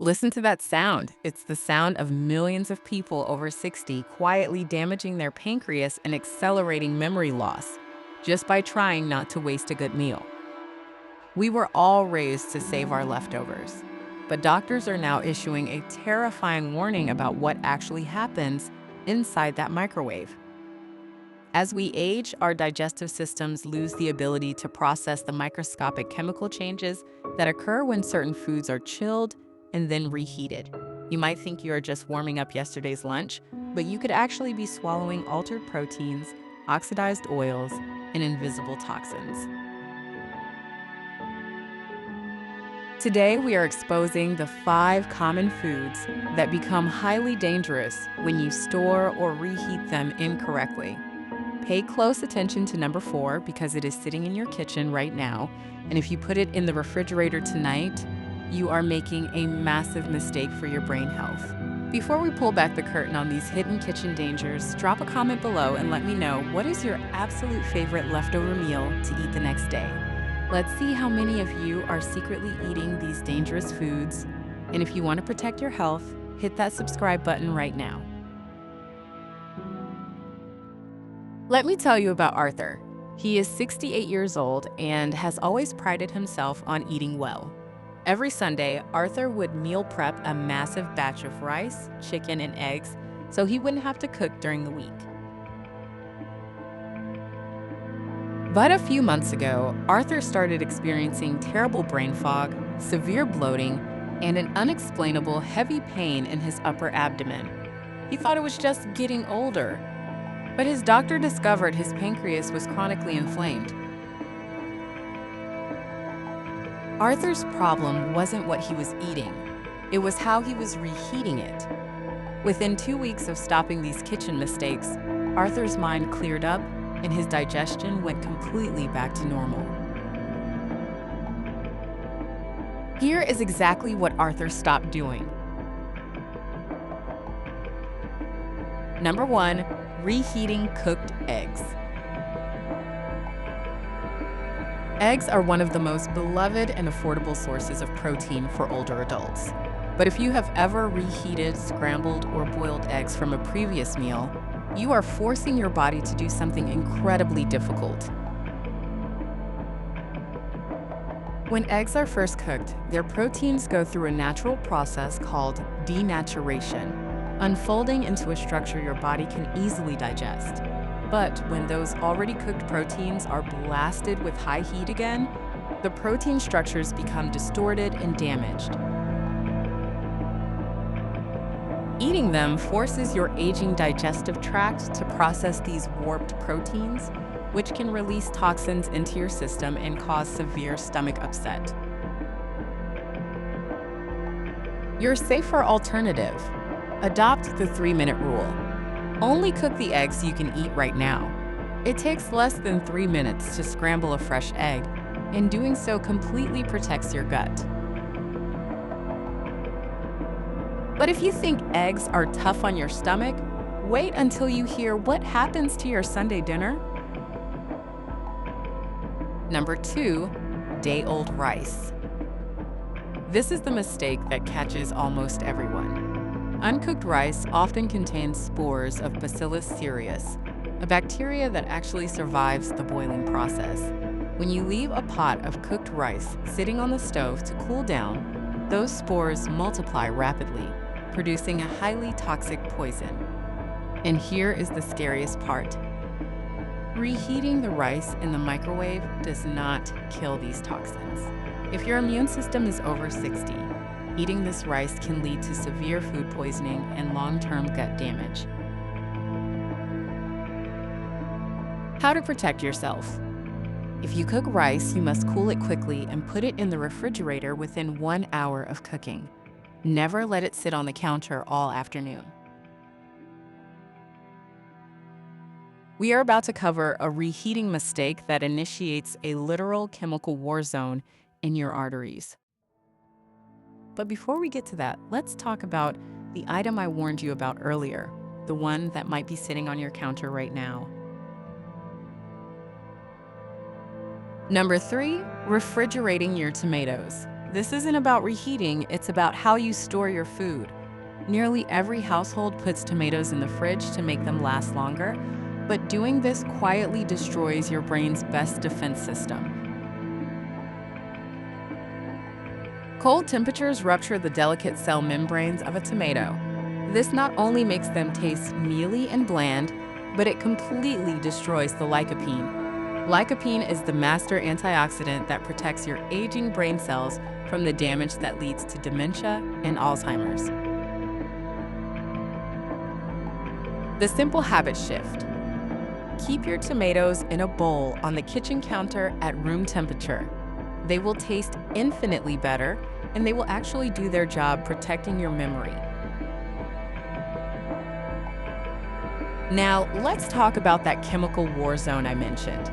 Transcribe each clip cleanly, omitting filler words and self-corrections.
Listen to that sound. It's the sound of millions of people over 60 quietly damaging their pancreas and accelerating memory loss just by trying not to waste a good meal. We were all raised to save our leftovers, but doctors are now issuing a terrifying warning about what actually happens inside that microwave. As we age, our digestive systems lose the ability to process the microscopic chemical changes that occur when certain foods are chilled and then reheated. You might think you are just warming up yesterday's lunch, but you could actually be swallowing altered proteins, oxidized oils, and invisible toxins. Today, we are exposing the 5 common foods that become highly dangerous when you store or reheat them incorrectly. Pay close attention to number 4 because it is sitting in your kitchen right now, and if you put it in the refrigerator tonight, you are making a massive mistake for your brain health. Before we pull back the curtain on these hidden kitchen dangers, drop a comment below and let me know what is your absolute favorite leftover meal to eat the next day. Let's see how many of you are secretly eating these dangerous foods. And if you want to protect your health, hit that subscribe button right now. Let me tell you about Arthur. He is 68 years old and has always prided himself on eating well. Every Sunday, Arthur would meal prep a massive batch of rice, chicken, and eggs so he wouldn't have to cook during the week. But a few months ago, Arthur started experiencing terrible brain fog, severe bloating, and an unexplainable heavy pain in his upper abdomen. He thought it was just getting older, but his doctor discovered his pancreas was chronically inflamed. Arthur's problem wasn't what he was eating, it was how he was reheating it. Within 2 weeks of stopping these kitchen mistakes, Arthur's mind cleared up and his digestion went completely back to normal. Here is exactly what Arthur stopped doing. Number 1, reheating cooked eggs. Eggs are one of the most beloved and affordable sources of protein for older adults. But if you have ever reheated, scrambled, or boiled eggs from a previous meal, you are forcing your body to do something incredibly difficult. When eggs are first cooked, their proteins go through a natural process called denaturation, unfolding into a structure your body can easily digest. But when those already cooked proteins are blasted with high heat again, the protein structures become distorted and damaged. Eating them forces your aging digestive tract to process these warped proteins, which can release toxins into your system and cause severe stomach upset. Your safer alternative: adopt the 3-minute rule. Only cook the eggs you can eat right now. It takes less than 3 minutes to scramble a fresh egg, and doing so completely protects your gut. But if you think eggs are tough on your stomach, wait until you hear what happens to your Sunday dinner. Number 2, day-old rice. This is the mistake that catches almost everyone. Uncooked rice often contains spores of Bacillus cereus, a bacteria that actually survives the boiling process. When you leave a pot of cooked rice sitting on the stove to cool down, those spores multiply rapidly, producing a highly toxic poison. And here is the scariest part. Reheating the rice in the microwave does not kill these toxins. If your immune system is over 60, eating this rice can lead to severe food poisoning and long-term gut damage. How to protect yourself. If you cook rice, you must cool it quickly and put it in the refrigerator within 1 hour of cooking. Never let it sit on the counter all afternoon. We are about to cover a reheating mistake that initiates a literal chemical war zone in your arteries. But before we get to that, let's talk about the item I warned you about earlier, the one that might be sitting on your counter right now. Number 3, refrigerating your tomatoes. This isn't about reheating, it's about how you store your food. Nearly every household puts tomatoes in the fridge to make them last longer, but doing this quietly destroys your brain's best defense system. Cold temperatures rupture the delicate cell membranes of a tomato. This not only makes them taste mealy and bland, but it completely destroys the lycopene. Lycopene is the master antioxidant that protects your aging brain cells from the damage that leads to dementia and Alzheimer's. The simple habit shift. Keep your tomatoes in a bowl on the kitchen counter at room temperature. They will taste infinitely better, and they will actually do their job protecting your memory. Now, let's talk about that chemical war zone I mentioned.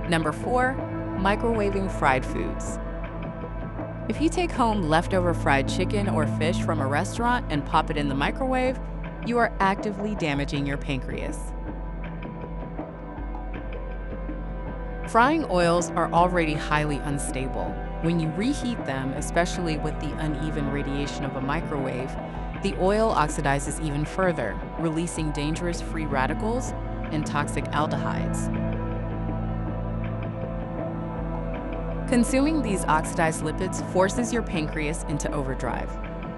Number 4, microwaving fried foods. If you take home leftover fried chicken or fish from a restaurant and pop it in the microwave, you are actively damaging your pancreas. Frying oils are already highly unstable. When you reheat them, especially with the uneven radiation of a microwave, the oil oxidizes even further, releasing dangerous free radicals and toxic aldehydes. Consuming these oxidized lipids forces your pancreas into overdrive.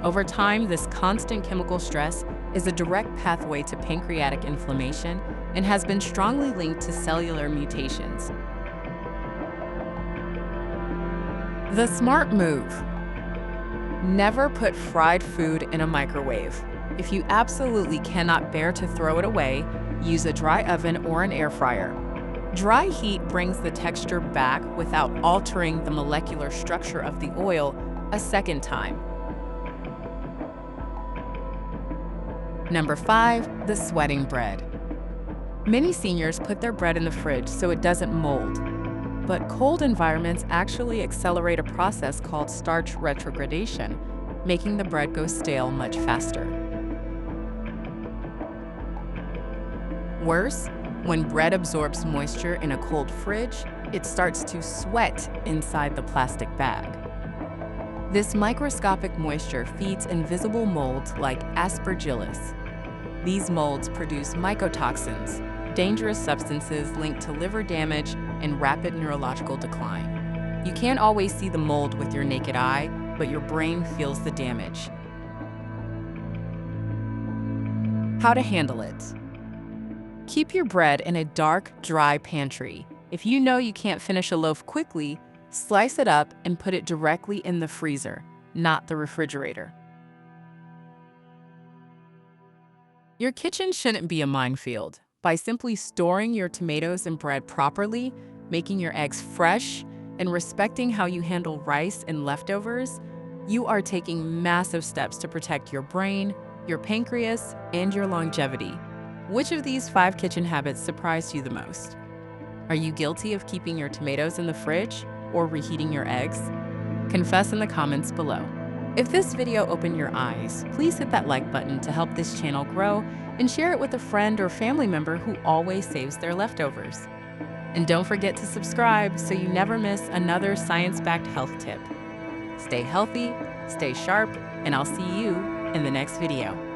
Over time, this constant chemical stress is a direct pathway to pancreatic inflammation and has been strongly linked to cellular mutations. The smart move. Never put fried food in a microwave. If you absolutely cannot bear to throw it away, use a dry oven or an air fryer. Dry heat brings the texture back without altering the molecular structure of the oil a second time. Number 5, the sweating bread. Many seniors put their bread in the fridge so it doesn't mold. But cold environments actually accelerate a process called starch retrogradation, making the bread go stale much faster. Worse, when bread absorbs moisture in a cold fridge, it starts to sweat inside the plastic bag. This microscopic moisture feeds invisible molds like aspergillus. These molds produce mycotoxins, dangerous substances linked to liver damage and rapid neurological decline. You can't always see the mold with your naked eye, but your brain feels the damage. How to handle it. Keep your bread in a dark, dry pantry. If you know you can't finish a loaf quickly, slice it up and put it directly in the freezer, not the refrigerator. Your kitchen shouldn't be a minefield. By simply storing your tomatoes and bread properly, making your eggs fresh, and respecting how you handle rice and leftovers, you are taking massive steps to protect your brain, your pancreas, and your longevity. Which of these 5 kitchen habits surprised you the most? Are you guilty of keeping your tomatoes in the fridge or reheating your eggs? Confess in the comments below. If this video opened your eyes, please hit that like button to help this channel grow and share it with a friend or family member who always saves their leftovers. And don't forget to subscribe so you never miss another science-backed health tip. Stay healthy, stay sharp, and I'll see you in the next video.